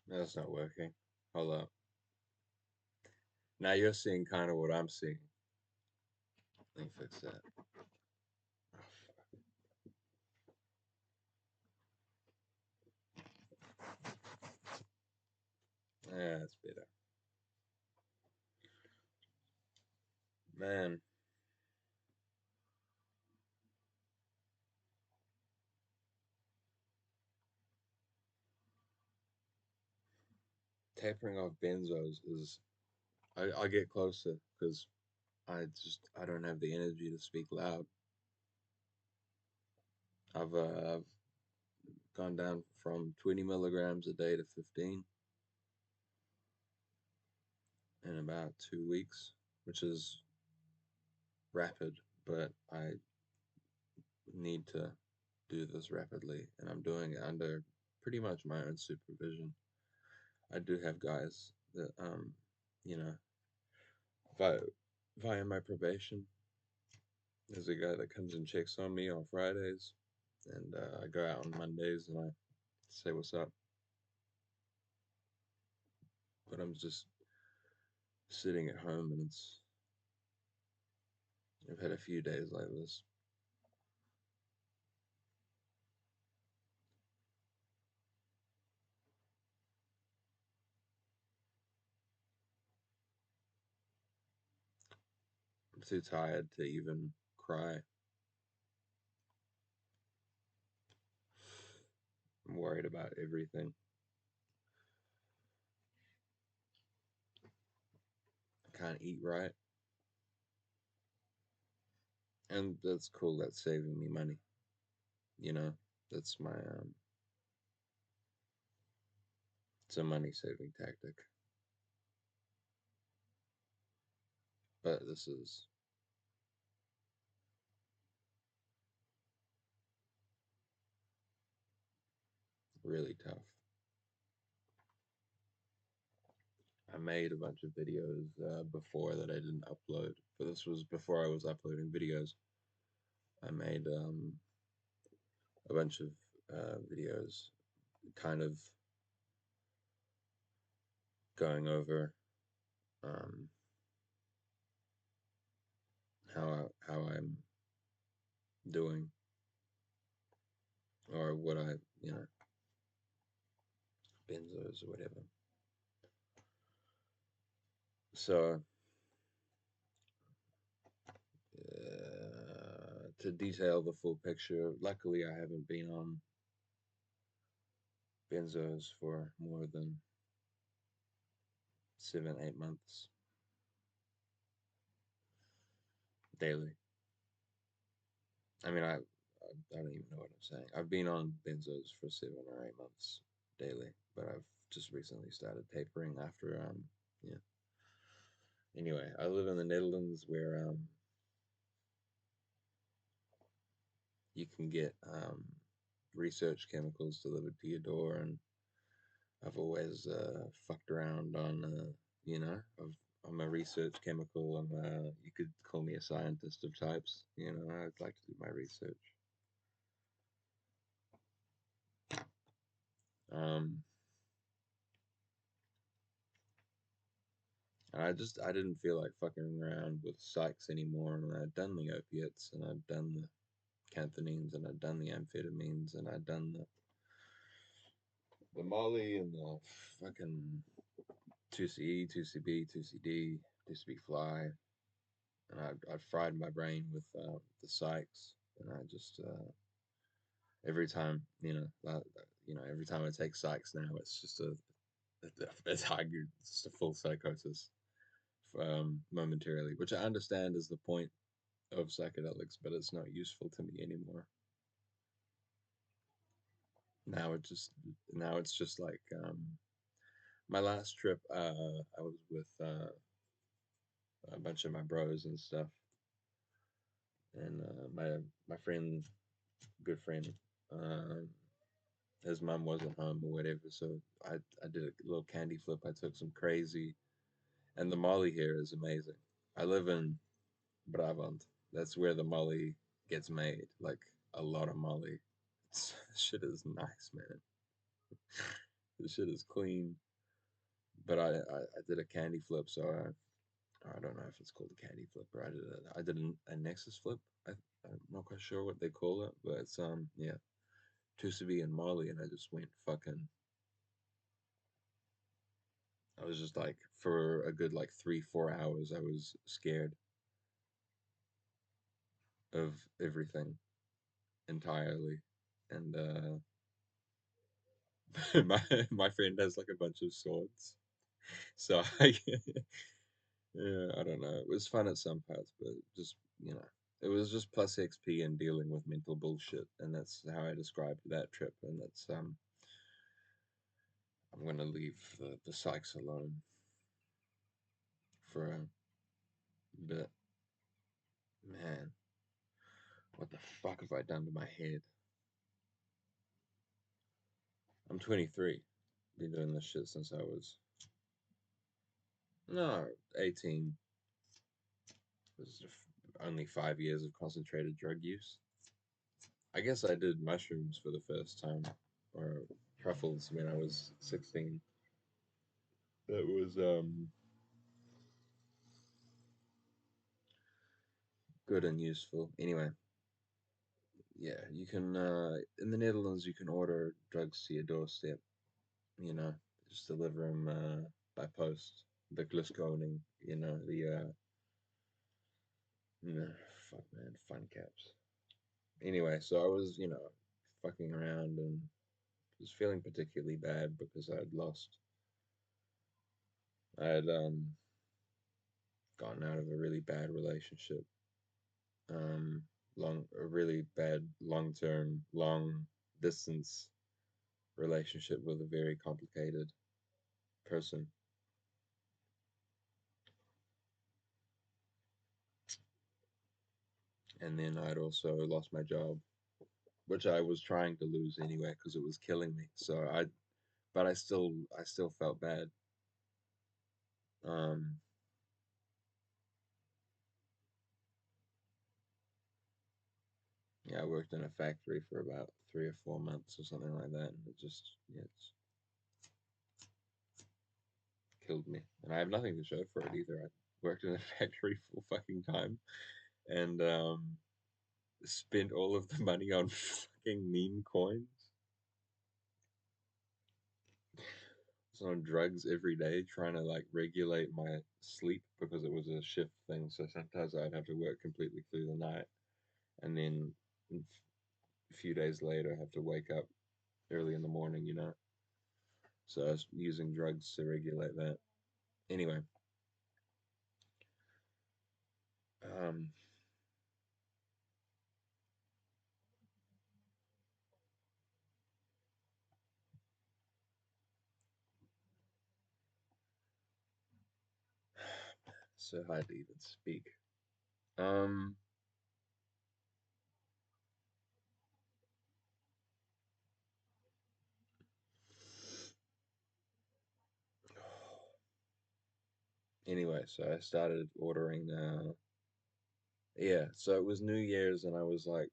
That's not working. Hold up. Now you're seeing kind of what I'm seeing. Let me fix that. Yeah, that's better. Man, tapering off benzos is I get closer because I don't have the energy to speak loud. I've gone down from 20 milligrams a day to 15 in about 2 weeks, which is rapid, but I need to do this rapidly, and I'm doing it under pretty much my own supervision. I do have guys that you know, via via my probation. There's a guy that comes and checks on me on Fridays, and I go out on Mondays and I say what's up. But I'm just sitting at home, and I've had a few days like this. I'm too tired to even cry. I'm worried about everything. I can't eat right, and that's cool. That's saving me money. You know, that's my it's a money saving tactic. But this is really tough. I made a bunch of videos before that I didn't upload, but this was before I was uploading videos. I made a bunch of videos kind of going over um, how I'm doing or what I, you know, benzos or whatever. So to detail the full picture, luckily I haven't been on benzos for more than 7, 8 months daily. I mean, I don't even know what I'm saying. I've been on benzos for 7 or 8 months daily, but I've just recently started tapering after yeah. Anyway, I live in the Netherlands where you can get research chemicals delivered to your door, and I've always fucked around on you know, I'm a research chemical. You could call me a scientist of types. You know, I'd like to do my research. Um, and I didn't feel like fucking around with psychs anymore. And I'd done the opiates, and I'd done the canthanines, and I'd done the amphetamines, and I'd done the Molly and the fucking 2CE, 2CB, 2CD, 2CB fly, and I fried my brain with the psychs, and I just every time every time I take psychs now, it's just it's it's just a full psychosis momentarily, which I understand is the point of psychedelics, but it's not useful to me anymore. Now it just now it's just like my last trip. I was with a bunch of my bros and stuff, and my friend, good friend, um, his mom wasn't home or whatever, so I did a little candy flip. I took some crazy, and the Molly here is amazing. I live in Brabant. That's where the Molly gets made. Like a lot of Molly. Shit is nice, man. This shit is clean. But I did a candy flip, so I don't know if it's called a candy flip or I did a Nexus flip. I'm not quite sure what they call it, but it's yeah, Tusabe and Molly, and I just went fucking. I was just like for a good like 3 4 hours. I was scared of everything entirely, and my friend has like a bunch of swords, so I yeah, I don't know. It was fun at some parts, but just, it was just plus XP and dealing with mental bullshit, and that's how I described that trip. And that's I'm gonna leave the psychs alone for a bit. Man, what the fuck have I done to my head? I'm 23. Been doing this shit since I was no 18. It was only 5 years of concentrated drug use. I guess I did mushrooms for the first time, or truffles when I was 16. That was good and useful. Anyway, yeah, you can in the Netherlands you can order drugs to your doorstep. You know, just deliver them by post. The gluskoning, you know, fuck man, fun caps. Anyway, so I was, fucking around and was feeling particularly bad because I had gotten out of a really bad relationship. A really bad long-term, long distance relationship with a very complicated person. And then I'd also lost my job, which I was trying to lose anyway because it was killing me. But I still felt bad. Um, yeah, I worked in a factory for about 3 or 4 months or something like that, and it's killed me. And I have nothing to show for it either. I worked in a factory full fucking time, and spent all of the money on fucking meme coins. Was on drugs every day, trying to like regulate my sleep because it was a shift thing. So sometimes I'd have to work completely through the night, and then a few days later have to wake up early in the morning. So I was using drugs to regulate that. Anyway, um, so hard to even speak. Um, anyway, so I started ordering. Yeah, so it was New Year's, and I was like,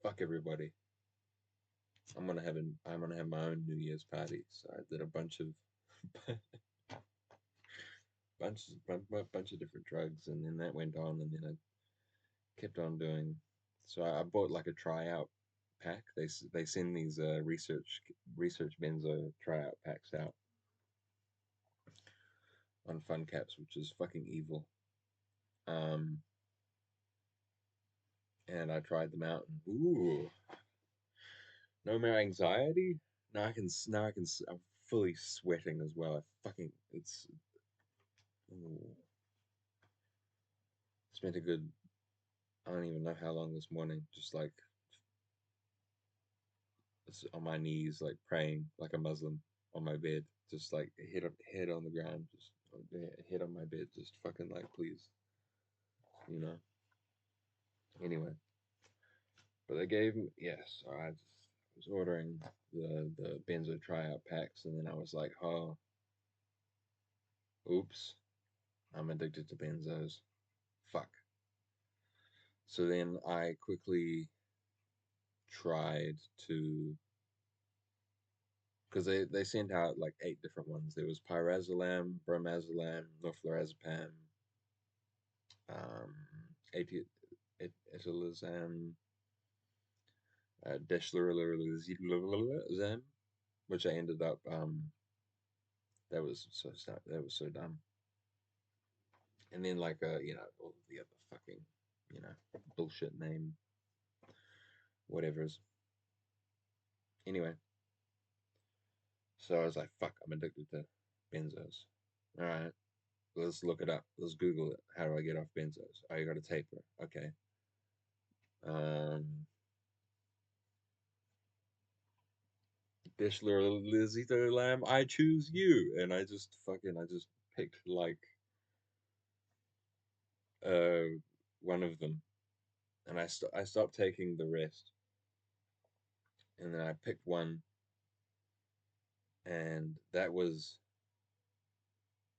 "Fuck everybody! I'm gonna have my own New Year's party." So I did a bunch of different drugs, and then that went on, and then I kept on doing. So I bought like a tryout pack. They send these research benzo tryout packs out on fun caps, which is fucking evil. Um, and I tried them out, and ooh, no more anxiety. I'm fully sweating as well. I fucking it's ooh, spent a good I don't even know how long this morning, just like on my knees, like praying like a Muslim on my bed, just like head on the ground, just head on my bed, just fucking like please, you know. Anyway, but they gave me yes. I just was ordering the benzo tryout packs, and then I was like, oh, oops, I'm addicted to benzos. Fuck. So then I quickly tried to because they sent out like 8 different ones. There was pyrazolam, bromazolam, norflurazepam, um, etolazam, deslorelizam, which I ended up that was so dumb. And then like all the other fucking bullshit name whatever's. Anyway, so I was like, fuck, I'm addicted to benzos. All right, let's look it up. Let's Google it. How do I get off benzos? Oh, you got a taper. Okay. Um, Dishler Lizito Lamb, I choose you. And I just picked like uh one of them, and I stopped taking the rest, and then I picked one, and that was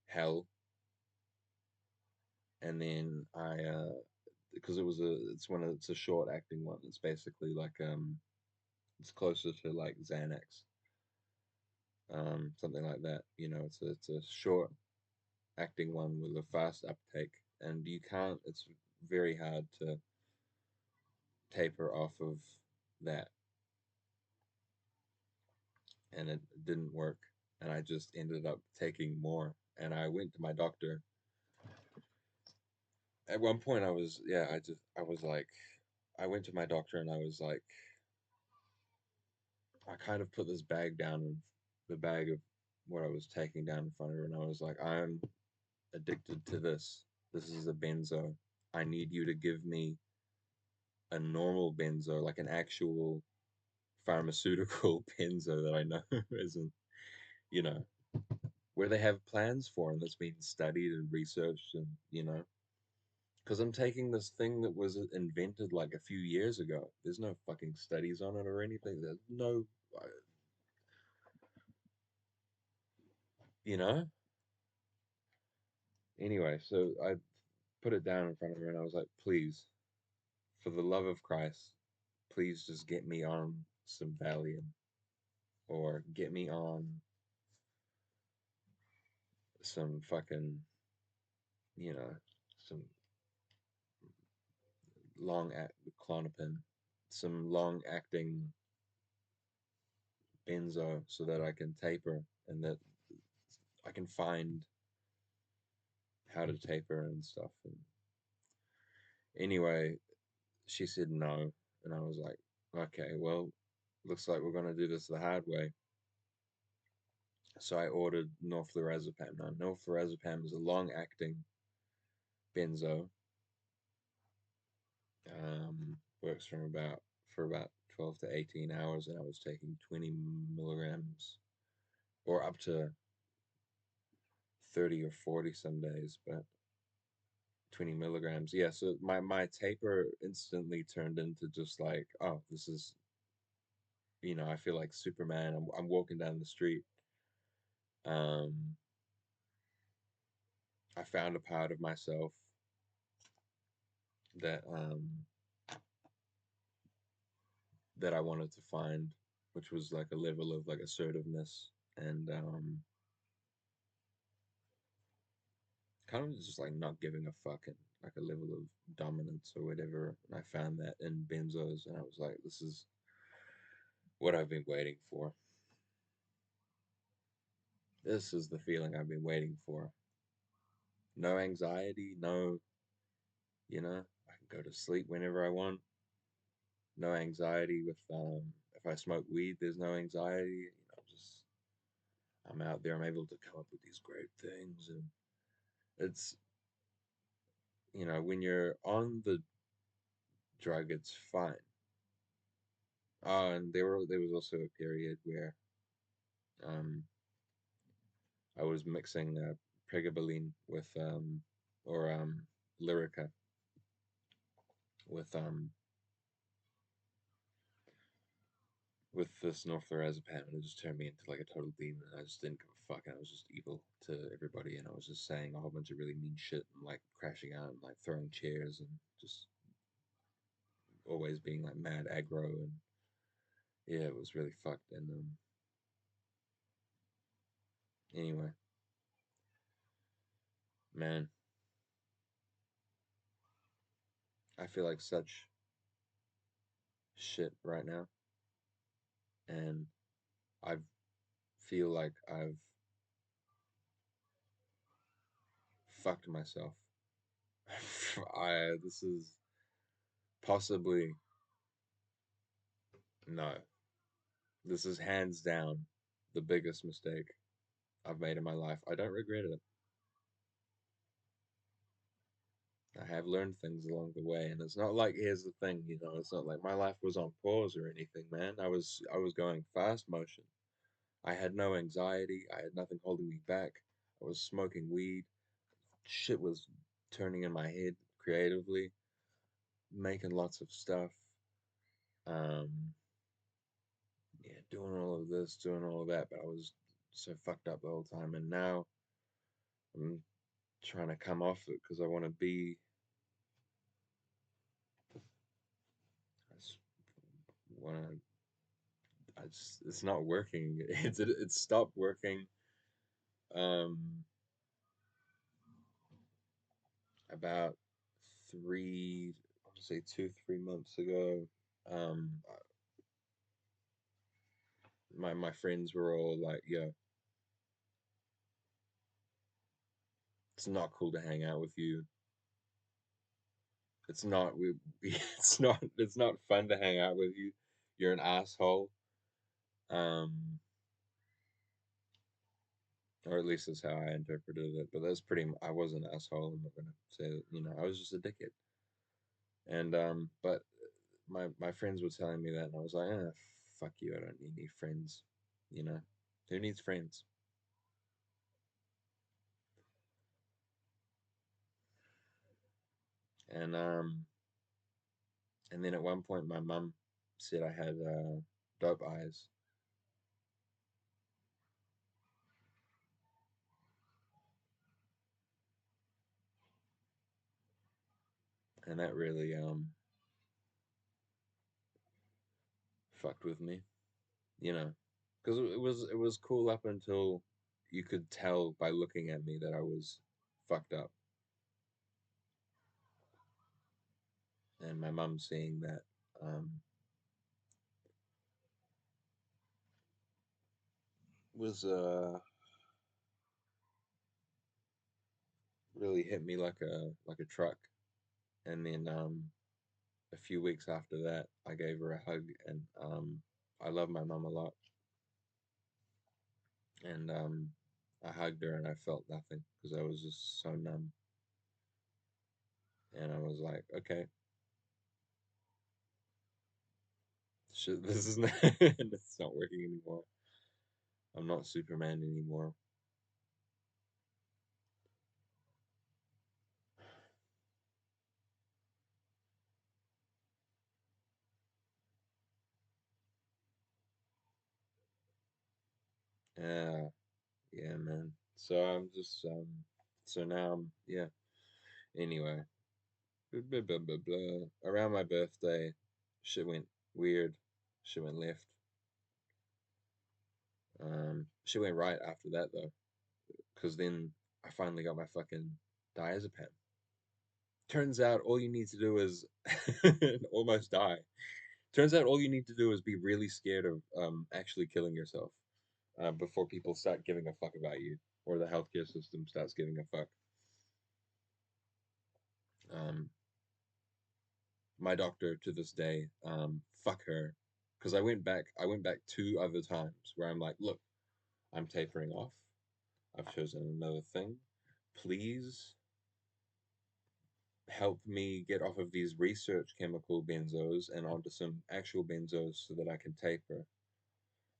hell. And then I because it's a short acting one. It's basically like it's closer to like Xanax, something like that. It's a short acting one with a fast uptake, and you can't. It's very hard to taper off of that, and it didn't work. And I just ended up taking more. And I went to my doctor. At one point, I was like, I went to my doctor and I was like, I kind of put this bag down, the bag of what I was taking down in front of her, and I was like, I'm addicted to this. This is a benzo. I need you to give me a normal benzo, like an actual pharmaceutical benzo that I know isn't, you know, where they have plans for and that's been studied and researched and, because I'm taking this thing that was invented like a few years ago. There's no fucking studies on it or anything. There's no, uh, you know? Anyway, so I put it down in front of her and I was like, please, for the love of Christ, please just get me on some Valium or get me on some fucking, you know, some long act Clonopin, some long acting benzo so that I can taper and that I can find how to taper and stuff. And anyway, she said no, and I was like, okay, well, looks like we're gonna do this the hard way. So I ordered norflurazepam. Now, norflurazepam is a long-acting benzo. Works for about 12 to 18 hours, and I was taking 20 milligrams, or up to 30 or 40 some days, but 20 milligrams. Yeah, so my taper instantly turned into just like, oh, this is, I feel like Superman. I'm walking down the street. Um, I found a part of myself that that I wanted to find, which was like a level of like assertiveness and kind of just like not giving a fuck and like a level of dominance or whatever. And I found that in benzos, and I was like, this is what I've been waiting for. This is the feeling I've been waiting for. No anxiety, no, I can go to sleep whenever I want. No anxiety with if I smoke weed, there's no anxiety. Just I'm out there, I'm able to come up with these great things, and it's when you're on the drug, it's fine. And there was also a period where um I was mixing pregabalin with or Lyrica with with this norflurazepam, and it just turned me into like a total demon. I just didn't give a fuck, and I was just evil to everybody, and I was just saying a whole bunch of really mean shit and like crashing out and like throwing chairs and just always being like mad aggro, and yeah, it was really fucked. And Anyway, man, I feel like such shit right now, and I feel like I've fucked myself. This is possibly, no, this is hands down the biggest mistake I've made in my life. I don't regret it. I have learned things along the way, and it's not like, here's the thing, it's not like my life was on pause or anything, man. I was going fast motion. I had no anxiety. I had nothing holding me back. I was smoking weed. Shit was turning in my head creatively, making lots of stuff. Um, yeah, doing all of this, doing all of that, but I was so fucked up the whole time. And now I'm trying to come off it because I want to be. I just want to. It's not working. It stopped working. Um, about I want to say 2, 3 months ago. Um, my friends were all like, "Yo, it's not cool to hang out with you. It's not it's not fun to hang out with you. You're an asshole." Um, or at least that's how I interpreted it. But that's I was an asshole. I'm not gonna say that, I was just a dickhead. And but my friends were telling me that, and I was like, fuck you. I don't need any friends. You know, who needs friends? And and then at one point, my mum said I had dope eyes, and that really fucked with me. You know, because it was cool up until you could tell by looking at me that I was fucked up, and my mum seeing that was really hit me like a truck. And then a few weeks after that, I gave her a hug, and I love my mum a lot, and I hugged her and I felt nothing because I was just so numb, and I was like, okay, shit, this is not it's not working anymore. I'm not Superman anymore. Yeah, yeah, man. So I'm just so now yeah. Anyway, blah, blah, blah, blah, blah. Around my birthday, shit went weird. Shit went left. Shit went right after that though, because then I finally got my fucking diazepam. Turns out all you need to do is almost die. Turns out all you need to do is be really scared of actually killing yourself before people start giving a fuck about you, or the healthcare system starts giving a fuck. Um, my doctor to this day, fuck her, because I went back 2 other times where I'm like, look, I'm tapering off. I've chosen another thing. Please help me get off of these research chemical benzos and onto some actual benzos so that I can taper.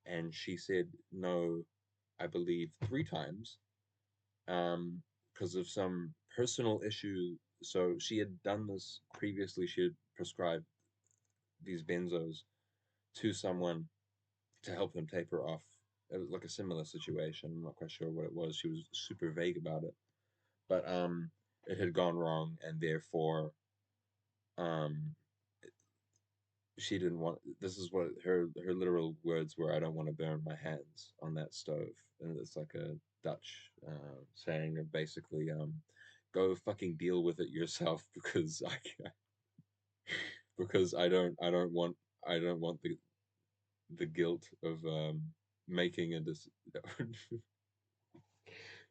And she said no, I believe 3 times, because of some personal issue. So she had done this previously. She had prescribed these benzos to someone to help them taper off. It was like a similar situation. I'm not quite sure what it was. She was super vague about it, but it had gone wrong, and therefore um, she didn't want. This is what her literal words were: "I don't want to burn my hands on that stove." And it's like a Dutch saying of basically, go fucking deal with it yourself because because I don't want the guilt of making a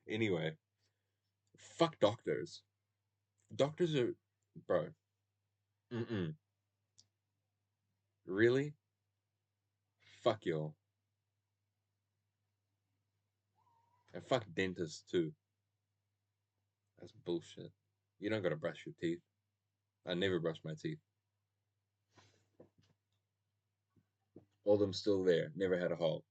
anyway. Fuck doctors. Doctors are, bro. Mm-mm. Really? Fuck y'all. And fuck dentists too. That's bullshit. You don't gotta brush your teeth. I never brush my teeth. All of them still there. Never had a hole.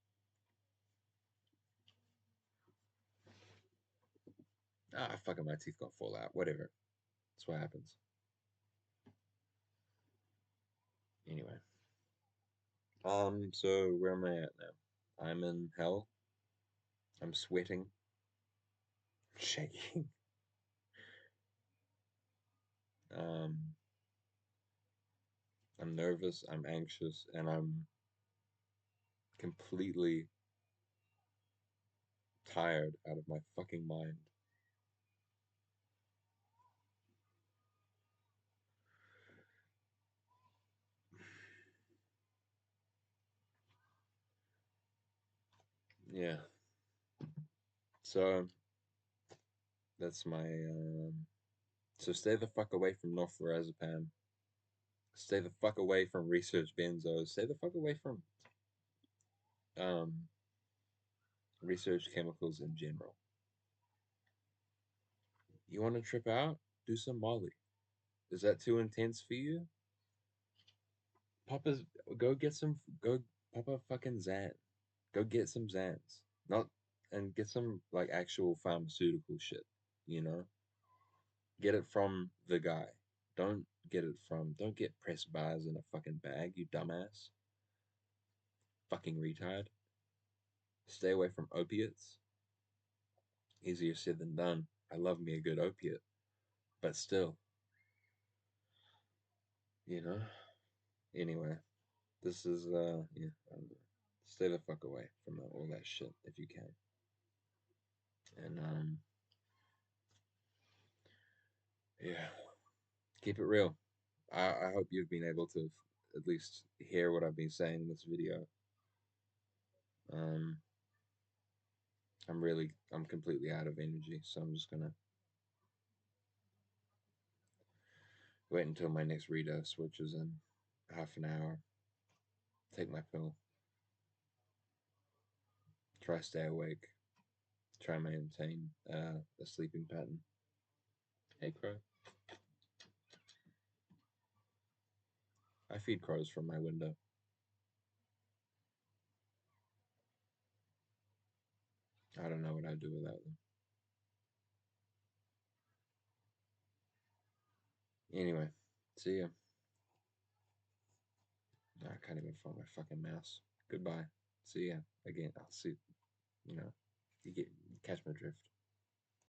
Ah, fucking my teeth gonna fall out. Whatever. That's what happens. Anyway. So where am I at now? I'm in hell. I'm sweating. Shaking. Um, I'm nervous, I'm anxious, and I'm completely tired out of my fucking mind. Yeah. So that's my so stay the fuck away from Norflurazepam. Stay the fuck away from research benzos. Stay the fuck away from um research chemicals in general. You want to trip out? Do some Molly. Is that too intense for you? Papa's go get some go Papa fucking Zan. Go get some Zans. Not and get some like actual pharmaceutical shit, you know? Get it from the guy. Don't get pressed bars in a fucking bag, you dumbass. Fucking retard. Stay away from opiates. Easier said than done. I love me a good opiate. But still, you know? Anyway, this is yeah, I don't know. Stay the fuck away from all that shit if you can. And yeah, keep it real. I hope you've been able to at least hear what I've been saying in this video. Um, I'm completely out of energy, so I'm just gonna wait until my next redose, which is in half an hour. Take my pill. Try stay awake. Try maintain a sleeping pattern. Hey, crow. I feed crows from my window. I don't know what I'd do without them. Anyway, see ya. I can't even find my fucking mouse. Goodbye. See ya again. I'll see. You know, you catch my drift.